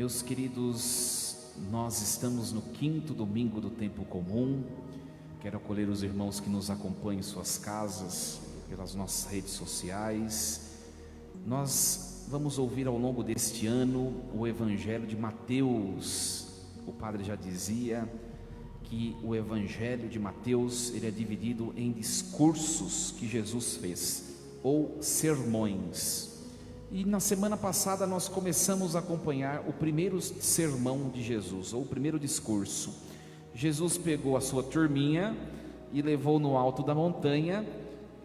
Meus queridos, nós estamos no 5º domingo do tempo comum. Quero acolher os irmãos que nos acompanham em suas casas, pelas nossas redes sociais. Nós vamos ouvir ao longo deste ano o Evangelho de Mateus. O padre já dizia que o Evangelho de Mateus ele é dividido em discursos que Jesus fez, ou sermões. E na semana passada nós começamos a acompanhar o primeiro sermão de Jesus, ou o primeiro discurso. Jesus pegou a sua turminha e levou no alto da montanha,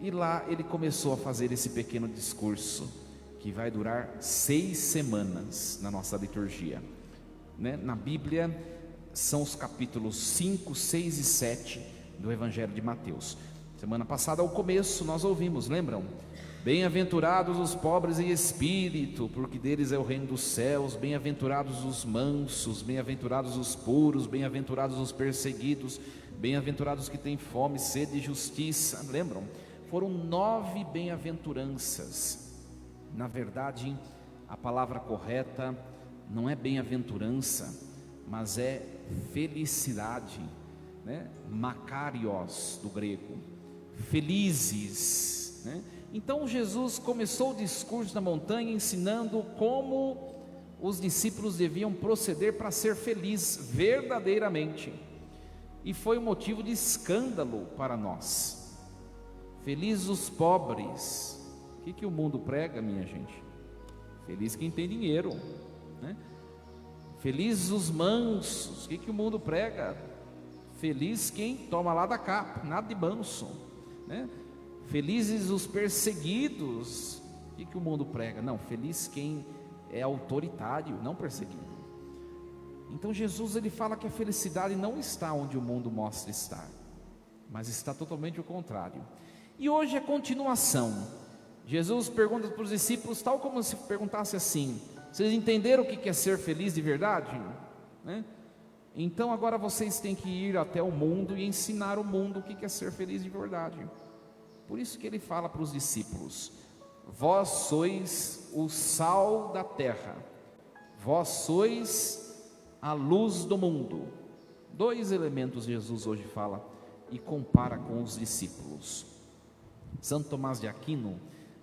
e lá ele começou a fazer esse pequeno discurso, que vai durar 6 semanas na nossa liturgia, né? Na Bíblia são os capítulos 5, 6 e 7 do Evangelho de Mateus. Semana passada ao começo nós ouvimos, lembram? Bem-aventurados os pobres em espírito, porque deles é o reino dos céus. Bem-aventurados os mansos, bem-aventurados os puros, bem-aventurados os perseguidos, bem-aventurados os que têm fome, sede e justiça. Lembram? Foram 9 bem-aventuranças. Na verdade, a palavra correta não é bem-aventurança, mas é felicidade, né? Makarios do grego, felizes, né? Então Jesus começou o discurso na montanha ensinando como os discípulos deviam proceder para ser feliz verdadeiramente, e foi um motivo de escândalo para nós. Felizes os pobres. O que o mundo prega, minha gente? Feliz quem tem dinheiro, né? Felizes os mansos. O que o mundo prega? Feliz quem toma lá da cá, nada de manso, né? Felizes os perseguidos. O que o mundo prega? Não, feliz quem é autoritário, não perseguido. Então Jesus ele fala que a felicidade não está onde o mundo mostra estar, mas está totalmente o contrário. E hoje é continuação. Jesus pergunta para os discípulos, tal como se perguntasse assim: vocês entenderam o que é ser feliz de verdade? Né? Então agora vocês têm que ir até o mundo e ensinar o mundo o que é ser feliz de verdade. Por isso que ele fala para os discípulos: vós sois o sal da terra, vós sois a luz do mundo. 2 elementos Jesus hoje fala e compara com os discípulos. Santo Tomás de Aquino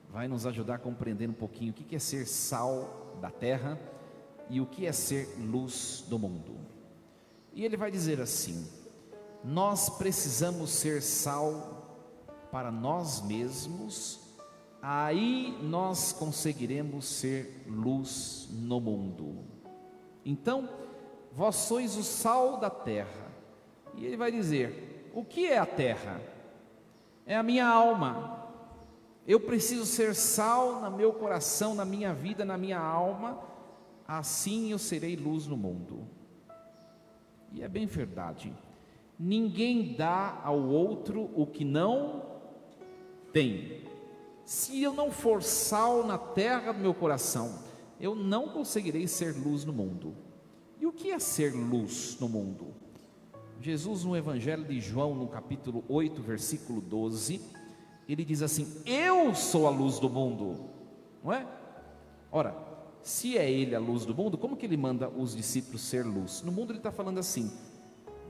vai nos ajudar a compreender um pouquinho o que é ser sal da terra e o que é ser luz do mundo. E ele vai dizer assim: nós precisamos ser sal para nós mesmos, aí nós conseguiremos ser luz no mundo. Então, vós sois o sal da terra. E ele vai dizer: o que é a terra? É a minha alma. Eu preciso ser sal no meu coração, na minha vida, na minha alma, assim eu serei luz no mundo. E é bem verdade. Ninguém dá ao outro o que não tem. Se eu não for sal na terra do meu coração, eu não conseguirei ser luz no mundo. E o que é ser luz no mundo? Jesus, no Evangelho de João, no capítulo 8, versículo 12, ele diz assim: eu sou a luz do mundo, não é? Ora, se é ele a luz do mundo, como que ele manda os discípulos ser luz? No mundo ele está falando assim: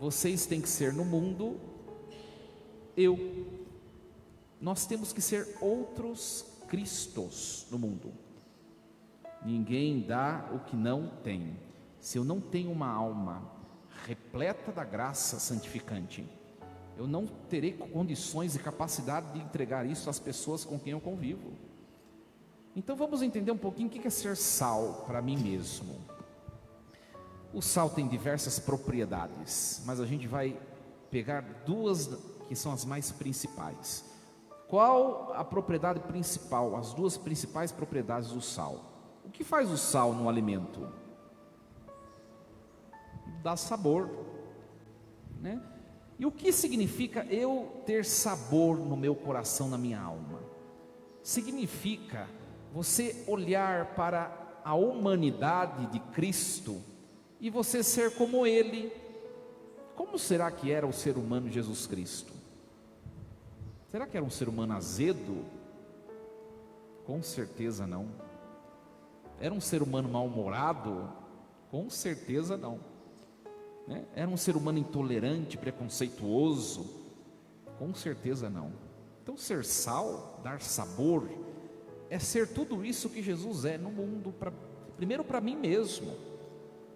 vocês têm que ser no mundo, nós temos que ser outros Cristos no mundo. Ninguém dá o que não tem. Se eu não tenho uma alma repleta da graça santificante, eu não terei condições e capacidade de entregar isso às pessoas com quem eu convivo. Então vamos entender um pouquinho o que é ser sal para mim mesmo. O sal tem diversas propriedades, mas a gente vai pegar 2 que são as mais principais. Qual a propriedade principal, as 2 principais propriedades do sal? O que faz o sal no alimento? Dá sabor, né? E o que significa eu ter sabor no meu coração, na minha alma? Significa você olhar para a humanidade de Cristo e você ser como Ele. Como será que era o ser humano Jesus Cristo? Será que era um ser humano azedo? Com certeza não. Era um ser humano mal-humorado? Com certeza não. Né? Era um ser humano intolerante, preconceituoso? Com certeza não. Então ser sal, dar sabor, é ser tudo isso que Jesus é no mundo, primeiro para mim mesmo,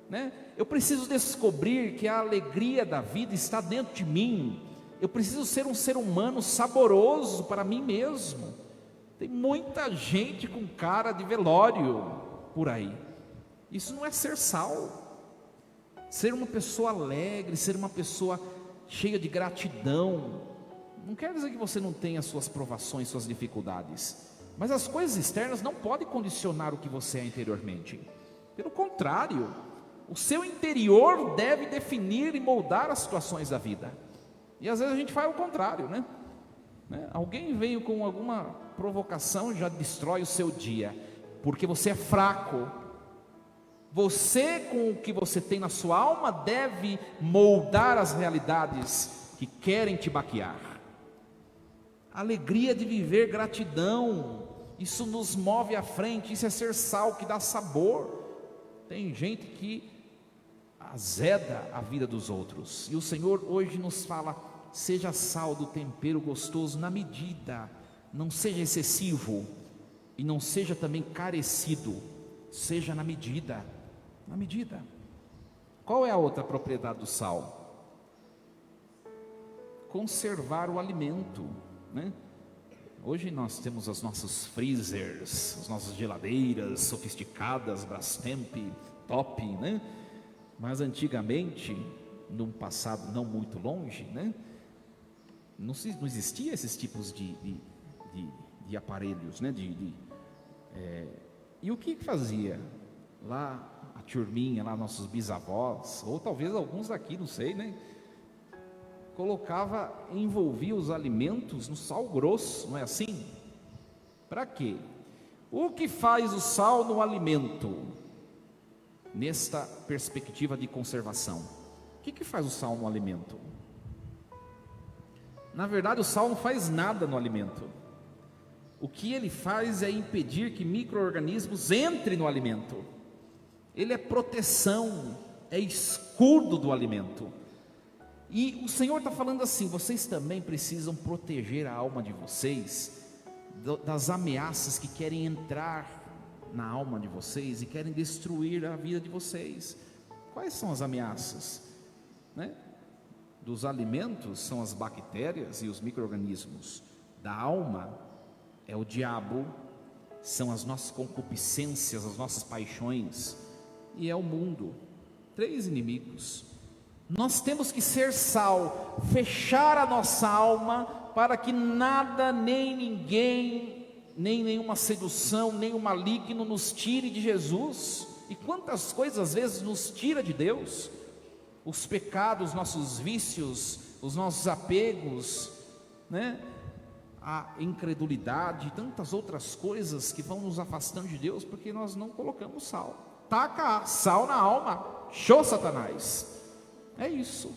né? Eu preciso descobrir que a alegria da vida está dentro de mim. Eu preciso ser um ser humano saboroso para mim mesmo. Tem muita gente com cara de velório por aí. Isso não é ser sal. Ser uma pessoa alegre, ser uma pessoa cheia de gratidão, não quer dizer que você não tenha suas provações, suas dificuldades, mas as coisas externas não podem condicionar o que você é interiormente. Pelo contrário, o seu interior deve definir e moldar as situações da vida. E às vezes a gente faz o contrário, né? Alguém veio com alguma provocação, já destrói o seu dia, porque você é fraco. Você, com o que você tem na sua alma, deve moldar as realidades que querem te baquear. Alegria de viver, gratidão, isso nos move à frente, isso é ser sal que dá sabor. Tem gente que azeda a vida dos outros, e o Senhor hoje nos fala: seja sal do tempero gostoso na medida, não seja excessivo, e não seja também carecido, seja na medida, na medida. Qual é a outra propriedade do sal? Conservar o alimento, né? Hoje nós temos os nossos freezers, as nossas geladeiras sofisticadas, Brastemp, top, né? Mas antigamente, num passado não muito longe, né? Não existia esses tipos de aparelhos, né? E o que fazia? Lá a turminha, lá nossos bisavós, ou talvez alguns daqui, não sei, né? Envolvia os alimentos no sal grosso, não é assim? Para quê? O que faz o sal no alimento? Nesta perspectiva de conservação, o que faz o sal no alimento? Na verdade, o sal não faz nada no alimento. O que ele faz é impedir que micro-organismos entrem no alimento. Ele é proteção, é escudo do alimento. E o Senhor está falando assim: vocês também precisam proteger a alma de vocês das ameaças que querem entrar na alma de vocês e querem destruir a vida de vocês. Quais são as ameaças, né? Dos alimentos são as bactérias e os micro-organismos. Da alma é o diabo, são as nossas concupiscências, as nossas paixões, e é o mundo. 3 inimigos. Nós temos que ser sal, fechar a nossa alma para que nada, nem ninguém, nem nenhuma sedução, nem o maligno nos tire de Jesus. E quantas coisas às vezes nos tira de Deus? Os pecados, nossos vícios, os nossos apegos, né? A incredulidade, tantas outras coisas que vão nos afastando de Deus, porque nós não colocamos sal. Taca sal na alma, show Satanás. É isso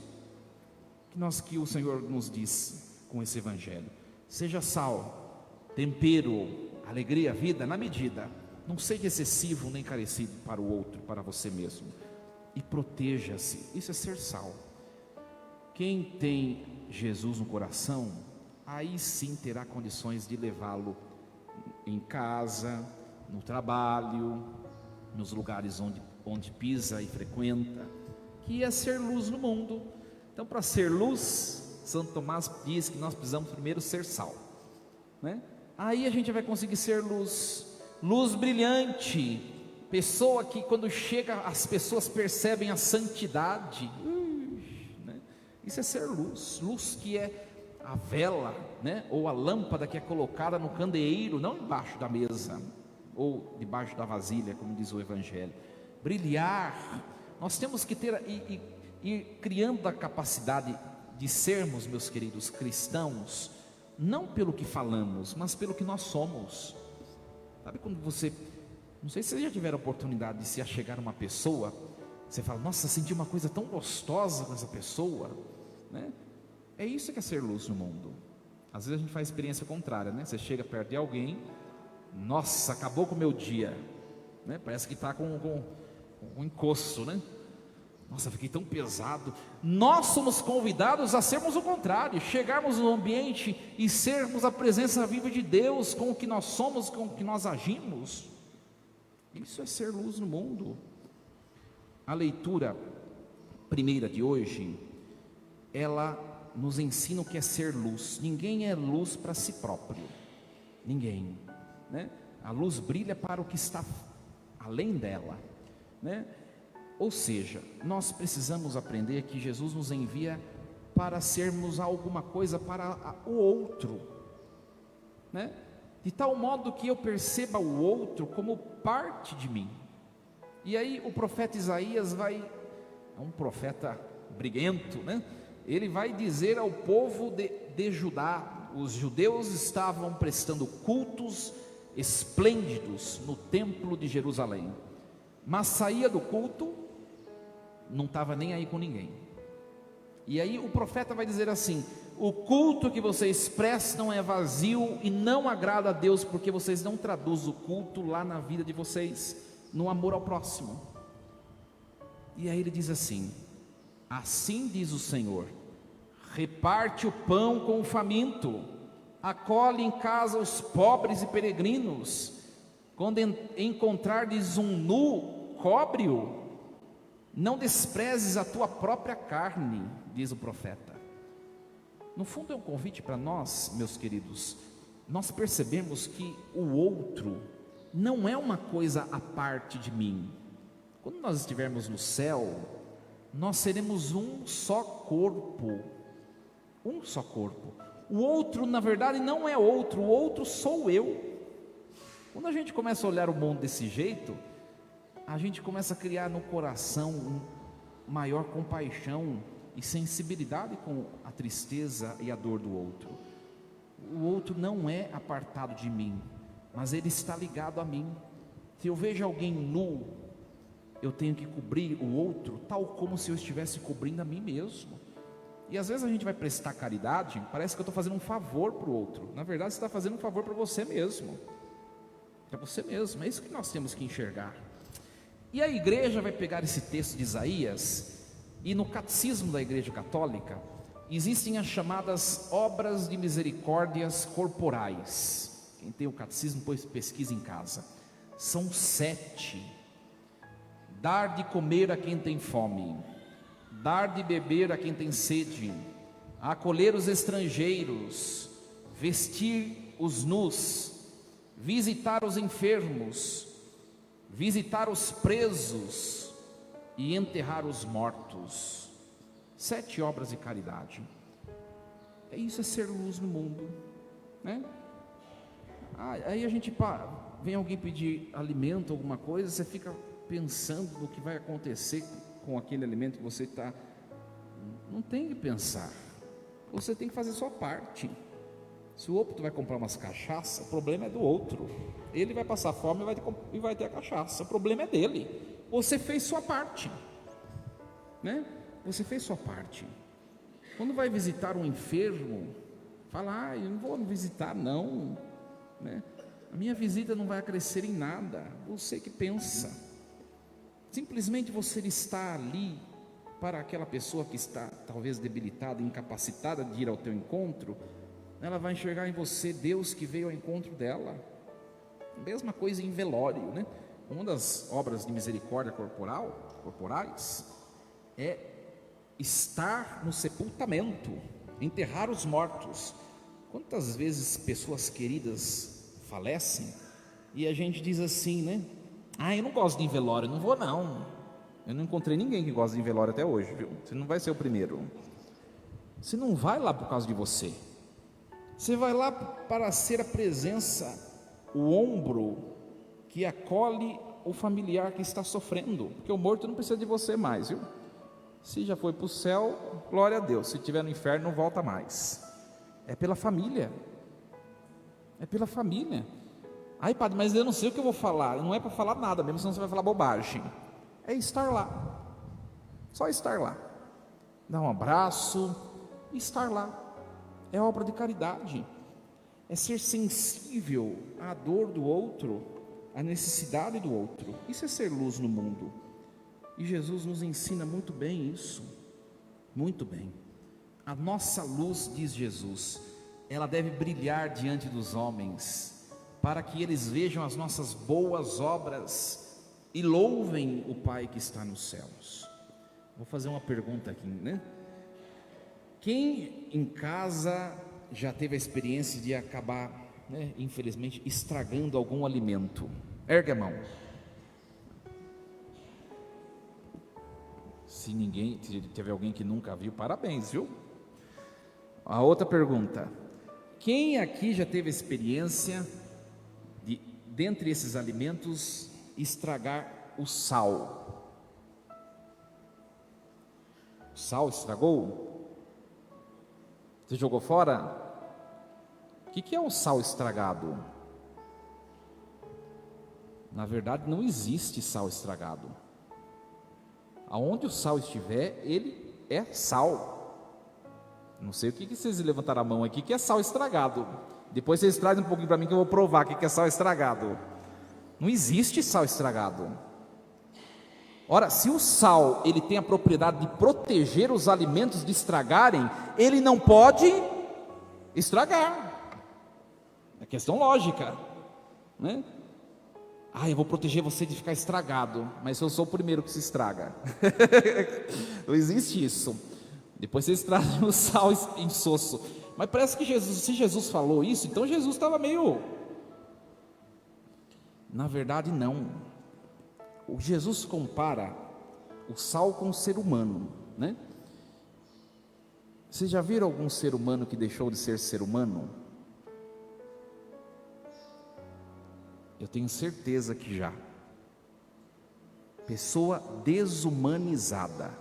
que o Senhor nos diz com esse evangelho. Seja sal, tempero, alegria, vida na medida. Não seja excessivo nem carecido para o outro, para você mesmo. E proteja-se. Isso é ser sal. Quem tem Jesus no coração, aí sim terá condições de levá-lo em casa, no trabalho, nos lugares onde pisa e frequenta, que é ser luz no mundo. Então, para ser luz, Santo Tomás diz que nós precisamos primeiro ser sal, né? Aí a gente vai conseguir ser luz, luz brilhante, pessoa que quando chega as pessoas percebem a santidade, né? Isso é ser luz, luz que é a vela, né? Ou a lâmpada que é colocada no candeeiro, não embaixo da mesa, ou debaixo da vasilha, como diz o Evangelho. Brilhar, nós temos que ter e criando a capacidade de sermos, meus queridos cristãos, não pelo que falamos, mas pelo que nós somos. Sabe quando você, não sei se vocês já tiveram a oportunidade de se achegar a uma pessoa, você fala: nossa, senti uma coisa tão gostosa com essa pessoa, né? É isso que é ser luz no mundo. Às vezes a gente faz a experiência contrária, né? Você chega perto de alguém, nossa, acabou com o meu dia, né? Parece que está com um encosto, né? Nossa, fiquei tão pesado. Nós somos convidados a sermos o contrário, chegarmos no ambiente e sermos a presença viva de Deus com o que nós somos, com o que nós agimos. Isso é ser luz no mundo. A leitura primeira de hoje, ela nos ensina o que é ser luz. Ninguém é luz para si próprio, ninguém, né? A luz brilha para o que está além dela, né? Ou seja, nós precisamos aprender que Jesus nos envia para sermos alguma coisa para o outro, né? De tal modo que eu perceba o outro como parte de mim. E aí o profeta Isaías é um profeta briguento, né? Ele vai dizer ao povo de Judá, os judeus estavam prestando cultos esplêndidos no templo de Jerusalém, mas saía do culto, não estava nem aí com ninguém. E aí o profeta vai dizer assim: o culto que vocês prestam é vazio e não agrada a Deus, porque vocês não traduzem o culto lá na vida de vocês, no amor ao próximo. E aí ele diz assim: assim diz o Senhor, reparte o pão com o faminto, acolhe em casa os pobres e peregrinos, quando encontrardes um nu, cobre-o, não desprezes a tua própria carne, diz o profeta. No fundo é um convite para nós, meus queridos, nós percebemos que o outro não é uma coisa à parte de mim. Quando nós estivermos no céu, nós seremos um só corpo, um só corpo. O outro, na verdade, não é outro, o outro sou eu. Quando a gente começa a olhar o mundo desse jeito, a gente começa a criar no coração maior compaixão e sensibilidade com a tristeza e a dor do outro. O outro não é apartado de mim, mas ele está ligado a mim. Se eu vejo alguém nu, eu tenho que cobrir o outro, tal como se eu estivesse cobrindo a mim mesmo. E às vezes a gente vai prestar caridade, parece que eu estou fazendo um favor para o outro. Na verdade, você está fazendo um favor para você mesmo. Para você mesmo, é isso que nós temos que enxergar. E a igreja vai pegar esse texto de Isaías, e no catecismo da Igreja Católica, existem as chamadas obras de misericórdias corporais. Quem tem o catecismo, pois pesquisa em casa. São 7. Dar de comer a quem tem fome, dar de beber a quem tem sede, acolher os estrangeiros, vestir os nus, visitar os enfermos, visitar os presos e enterrar os mortos. 7 obras de caridade. Isso é ser luz no mundo, né? Aí a gente vem alguém pedir alimento, alguma coisa, você fica pensando no que vai acontecer com aquele alimento que você está. Não tem que pensar, você tem que fazer a sua parte. Se o outro vai comprar umas cachaça, o problema é do outro. Ele vai passar fome e vai ter a cachaça, o problema é dele. Você fez sua parte, né? Você fez sua parte. Quando vai visitar um enfermo, fala: eu não vou visitar não, né? A minha visita não vai acrescer em nada. Você que pensa. Simplesmente você está ali para aquela pessoa que está talvez debilitada, incapacitada de ir ao teu encontro. Ela vai enxergar em você Deus que veio ao encontro dela. Mesma coisa em velório, né? Uma das obras de misericórdia corporais é estar no sepultamento, enterrar os mortos. Quantas vezes pessoas queridas falecem e a gente diz assim, né? Eu não gosto de ir em velório, não vou não. Eu não encontrei ninguém que gosta de ir em velório até hoje, viu? Você não vai ser o primeiro. Você não vai lá por causa de você. Você vai lá para ser a presença, o ombro que acolhe o familiar que está sofrendo, porque o morto não precisa de você mais, viu? Se já foi para o céu, glória a Deus. Se estiver no inferno, não volta mais. É pela família. É pela família. Padre, mas eu não sei o que eu vou falar. Não é para falar nada mesmo, senão você vai falar bobagem. É estar lá. Só estar lá. Dar um abraço e estar lá. É obra de caridade. É ser sensível à dor do outro, à necessidade do outro. Isso é ser luz no mundo. E Jesus nos ensina muito bem isso, muito bem. A nossa luz, diz Jesus, ela deve brilhar diante dos homens, para que eles vejam as nossas boas obras e louvem o Pai que está nos céus. Vou fazer uma pergunta aqui, né? Quem em casa já teve a experiência de acabar, né, infelizmente, estragando algum alimento? Ergue a mão. Se teve alguém que nunca viu, parabéns, viu? A outra pergunta: quem aqui já teve a experiência de, dentre esses alimentos, estragar o sal? O sal estragou? Você jogou fora? O que é o sal estragado? Na verdade, não existe sal estragado. Aonde o sal estiver, ele é sal. Não sei o que vocês levantaram a mão aqui, que é sal estragado. Depois vocês trazem um pouquinho para mim que eu vou provar o que é sal estragado. Não existe sal estragado. Ora, se o sal ele tem a propriedade de proteger os alimentos de estragarem, ele não pode estragar. É questão lógica, né? Eu vou proteger você de ficar estragado, mas eu sou o primeiro que se estraga. Não existe isso. Depois vocês trazem o sal insosso. Mas parece que se Jesus falou isso, então Jesus estava meio... Na verdade, não. O Jesus compara o sal com o ser humano, né? Vocês já viram algum ser humano que deixou de ser ser humano? Eu tenho certeza que já. Pessoa desumanizada,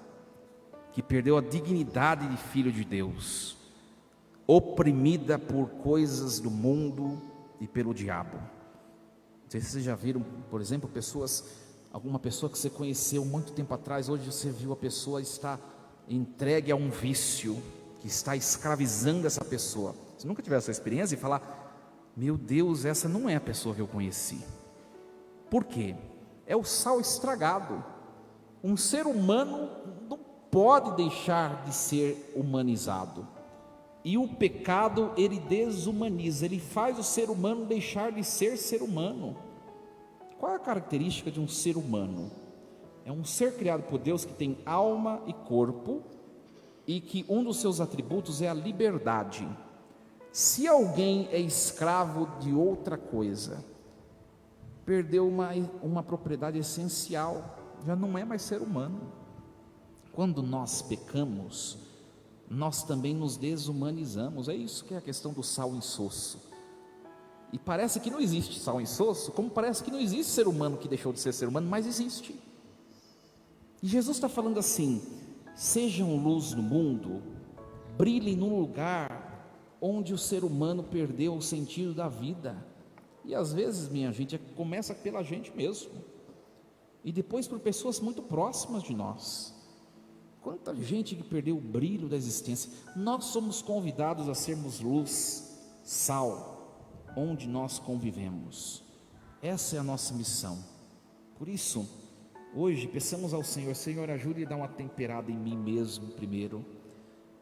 que perdeu a dignidade de filho de Deus, oprimida por coisas do mundo e pelo diabo. Não sei se vocês já viram, por exemplo, alguma pessoa que você conheceu muito tempo atrás, hoje você viu a pessoa está entregue a um vício, que está escravizando essa pessoa. Você nunca tiver essa experiência e falar: meu Deus, essa não é a pessoa que eu conheci. Por quê? É o sal estragado. Um ser humano não pode deixar de ser humanizado. E o pecado, ele desumaniza, ele faz o ser humano deixar de ser ser humano. Qual é a característica de um ser humano? É um ser criado por Deus que tem alma e corpo, e que um dos seus atributos é a liberdade. Se alguém é escravo de outra coisa, perdeu uma propriedade essencial, já não é mais ser humano. Quando nós pecamos, nós também nos desumanizamos. É isso que é a questão do sal insosso. E parece que não existe sal insosso, como parece que não existe ser humano que deixou de ser ser humano, mas existe. E Jesus está falando assim: sejam luz no mundo, brilhem num lugar onde o ser humano perdeu o sentido da vida. E às vezes, minha gente, começa pela gente mesmo, e depois por pessoas muito próximas de nós. Quanta gente que perdeu o brilho da existência. Nós somos convidados a sermos luz, sal, onde nós convivemos. Essa é a nossa missão. Por isso, hoje peçamos ao Senhor: Senhor, ajude a dar uma temperada em mim mesmo primeiro.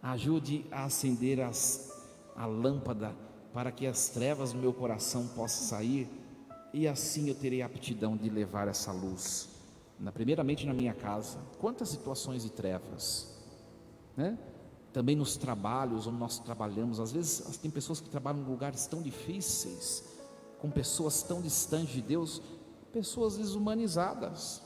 Ajude a acender a lâmpada, para que as trevas do meu coração possam sair, e assim eu terei a aptidão de levar essa luz, primeiramente na minha casa. Quantas situações de trevas, né? Também nos trabalhos onde nós trabalhamos, às vezes tem pessoas que trabalham em lugares tão difíceis, com pessoas tão distantes de Deus, pessoas desumanizadas.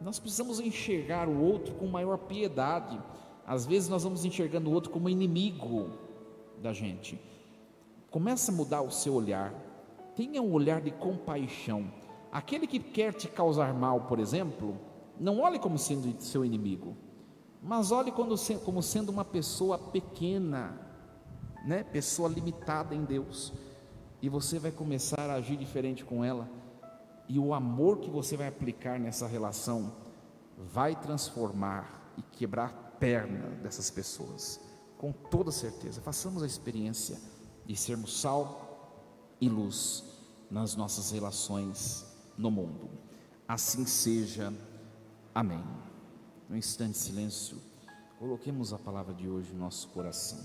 Nós precisamos enxergar o outro com maior piedade. Às vezes nós vamos enxergando o outro como inimigo da gente. Começa a mudar o seu olhar. Tenha um olhar de compaixão. Aquele que quer te causar mal, por exemplo, não olhe como sendo seu inimigo, mas olhe como sendo uma pessoa pequena, né? Pessoa limitada em Deus. E você vai começar a agir diferente com ela, e o amor que você vai aplicar nessa relação vai transformar e quebrar a perna dessas pessoas, com toda certeza. Façamos a experiência de sermos sal e luz nas nossas relações no mundo. Assim seja. Amém. Um instante de silêncio, coloquemos a palavra de hoje no nosso coração.